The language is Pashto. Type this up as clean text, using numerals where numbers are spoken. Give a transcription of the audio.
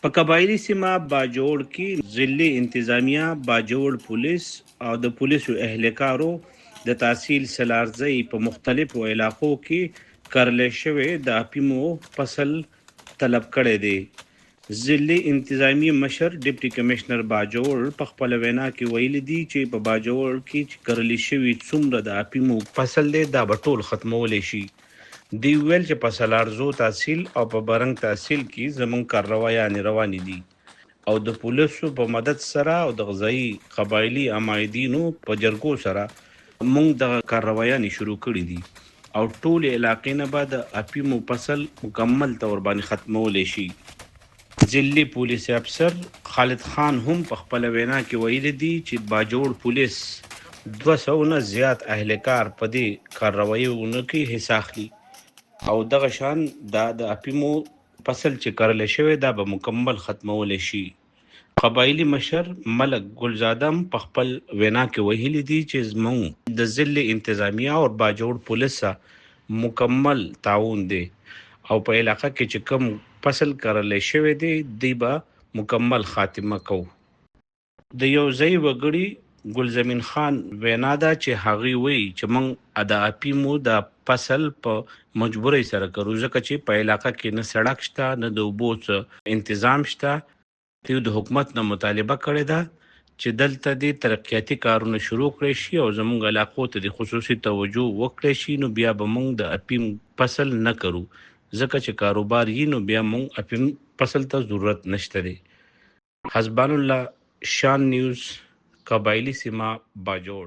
په قبایلی سیمه باجوړ کې ضلعي انتظامیه، باجوړ پولیس او د پولیسو اهلکارو د تحصیل سلارځي په مختلفو علاقو کې کرل شوی د اپیمو فصل طلب کړی دی. ضلعي انتظامیه مشر ډیپټي کمشنر باجوړ په خپل وینا کې ویلي دي چې په باجوړ کې چې کرل شوی څومره د اپیمو فصل دی دا به ټول ختمولی شي. دی ویل چې په سلارزو تحصیل او په برنګ تحصیل کې زمونږ کاروایانې روانې دي او د پولیسو په مدد سره او د غذایی قبایلی عمایدینو په جرګو سره مونږ د کاروایانې شروع کړي دي او ټول علاقې نه به د اپیمو فصل مکمل طور باندې ختمولی شي. ضلعي پولیس افسر خالد خان هم په خپل وینا کې ویلي دي چې باجوړ پولیس 200 نه زیات اهلکار په دې کاروایونو کې حصه اخلي او دغه شان د اپیمو فصل چې کرل شوی دا به مکمل ختمولی شي. قبایلی مشر ملک ګلزادم په خپل وینا کې ویلي دي چې زموږ د ضلع انتظامیه او باجوړ پولیس مکمل تعاون دی او په علاقه کې چې کوم فصل کرل شوی دی دی به مکمل خاتمه کوو. د یو ځای وګړي ګلزمین خان وینا ده چې هغوی وایي چې موږ د اپیمو د فصل په مجبورۍ سره کرو ځکه چې په علاقه کې نه سړک شته نه د اوبو انتظام شته. دوی د حکومت نه مطالبه کړې ده چې دلته د ترقیاتي کارونه شروع کړی شي او زموږ علاقو ته د خصوصي توجه وکړی شي نو بیا به موږ د اپیم فصل نه کرو ځکه چې کاروبار یې نو بیا موږ اپیم فصل ته ضرورت نشته دی. حسبان الله شان نیوز قبایلی سیمه باجوړ.